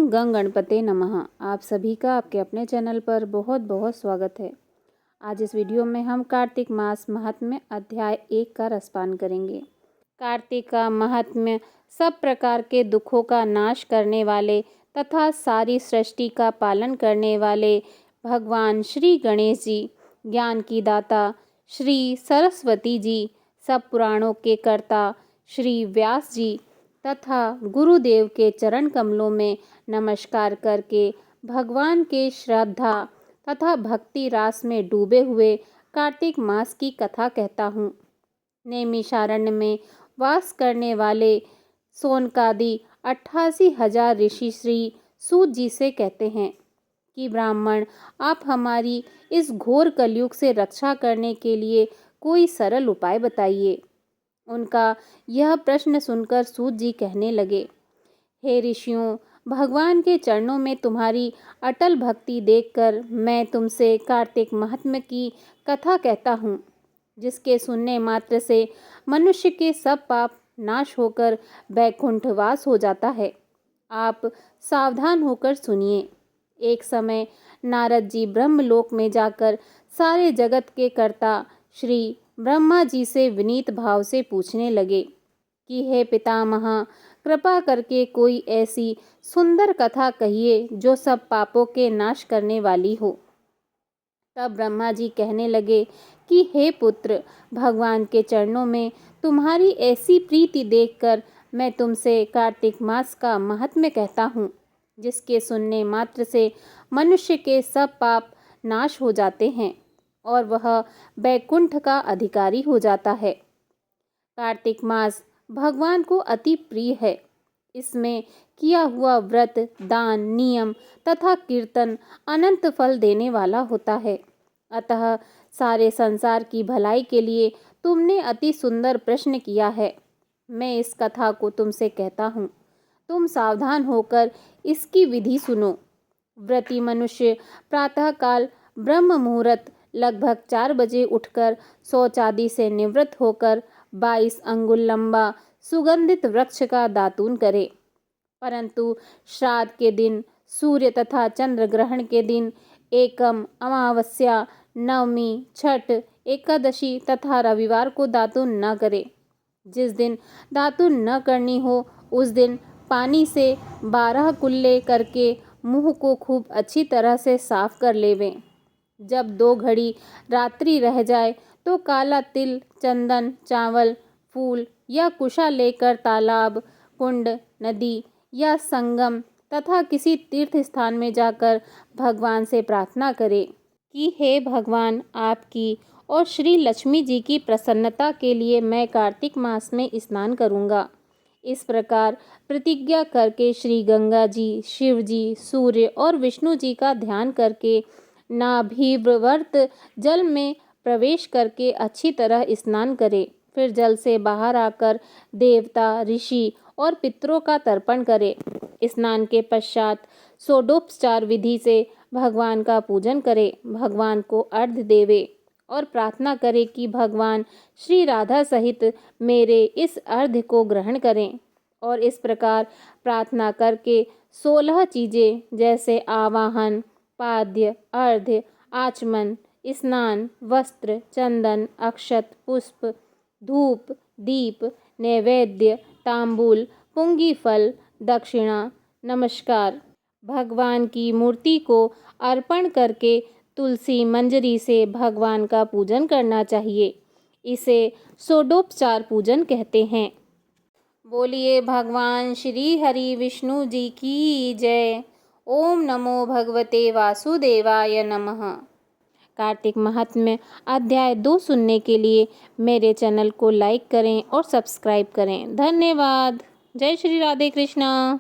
ओम गंग गणपते नमः। आप सभी का आपके अपने चैनल पर बहुत बहुत स्वागत है। आज इस वीडियो में हम कार्तिक मास महात्म्य अध्याय 1 का रसपान करेंगे। कार्तिक का महात्म्य सब प्रकार के दुखों का नाश करने वाले तथा सारी सृष्टि का पालन करने वाले भगवान श्री गणेश जी, ज्ञान की दाता श्री सरस्वती जी, सब पुराणों के कर्ता श्री व्यास जी तथा गुरुदेव के चरण कमलों में नमस्कार करके भगवान के श्रद्धा तथा भक्ति रास में डूबे हुए कार्तिक मास की कथा कहता हूँ। नैमिषारण्य में वास करने वाले सोनकादि 88,000 ऋषि श्री सूत जी से कहते हैं कि ब्राह्मण, आप हमारी इस घोर कलयुग से रक्षा करने के लिए कोई सरल उपाय बताइए। उनका यह प्रश्न सुनकर सूत जी कहने लगे, हे ऋषियों, भगवान के चरणों में तुम्हारी अटल भक्ति देखकर मैं तुमसे कार्तिक महात्म्य की कथा कहता हूँ, जिसके सुनने मात्र से मनुष्य के सब पाप नाश होकर वैकुंठवास हो जाता है। आप सावधान होकर सुनिए। एक समय नारद जी ब्रह्मलोक में जाकर सारे जगत के कर्ता श्री ब्रह्मा जी से विनीत भाव से पूछने लगे कि हे पितामह, कृपा करके कोई ऐसी सुंदर कथा कहिए जो सब पापों के नाश करने वाली हो। तब ब्रह्मा जी कहने लगे कि हे पुत्र, भगवान के चरणों में तुम्हारी ऐसी प्रीति देखकर मैं तुमसे कार्तिक मास का महात्म्य कहता हूँ, जिसके सुनने मात्र से मनुष्य के सब पाप नाश हो जाते हैं और वह बैकुंठ का अधिकारी हो जाता है। कार्तिक मास भगवान को अति प्रिय है। इसमें किया हुआ व्रत, दान, नियम तथा कीर्तन अनंत फल देने वाला होता है। अतः सारे संसार की भलाई के लिए तुमने अति सुंदर प्रश्न किया है। मैं इस कथा को तुमसे कहता हूँ, तुम सावधान होकर इसकी विधि सुनो। व्रती मनुष्य प्रातःकाल ब्रह्म मुहूर्त लगभग 4 बजे उठकर शौच आदि से निवृत्त होकर 22 अंगुल लंबा सुगंधित वृक्ष का दातून करे। परंतु श्राद्ध के दिन, सूर्य तथा चंद्र ग्रहण के दिन, एकम, अमावस्या, नवमी, छठ, एकादशी तथा रविवार को दातून न करे। जिस दिन दातून न करनी हो उस दिन पानी से 12 कुल्ले करके मुंह को खूब अच्छी तरह से साफ कर लेवें। जब 2 घड़ी रात्रि रह जाए तो काला तिल, चंदन, चावल, फूल या कुशा लेकर तालाब, कुंड, नदी या संगम तथा किसी तीर्थ स्थान में जाकर भगवान से प्रार्थना करें कि हे भगवान, आपकी और श्री लक्ष्मी जी की प्रसन्नता के लिए मैं कार्तिक मास में स्नान करूँगा। इस प्रकार प्रतिज्ञा करके श्री गंगा जी, शिव जी, सूर्य और विष्णु जी का ध्यान करके नाभिव्रत जल में प्रवेश करके अच्छी तरह स्नान करें। फिर जल से बाहर आकर देवता, ऋषि और पितरों का तर्पण करें। स्नान के पश्चात षोडोपचार विधि से भगवान का पूजन करें, भगवान को अर्घ्य देवे और प्रार्थना करें कि भगवान श्री राधा सहित मेरे इस अर्घ्य को ग्रहण करें। और इस प्रकार प्रार्थना करके 16 चीज़ें जैसे आवाहन, पाद्य, अर्घ्य, आचमन, स्नान, वस्त्र, चंदन, अक्षत, पुष्प, धूप, दीप, नैवेद्य, तांबूल, पुंगी फल, दक्षिणा, नमस्कार, भगवान की मूर्ति को अर्पण करके तुलसी मंजरी से भगवान का पूजन करना चाहिए। इसे षोडोपचार पूजन कहते हैं। बोलिए भगवान श्री हरि विष्णु जी की जय। ओम नमो भगवते वासुदेवाय नमः। कार्तिक महात्म्य अध्याय 2 सुनने के लिए मेरे चैनल को लाइक करें और सब्सक्राइब करें। धन्यवाद। जय श्री राधे कृष्णा।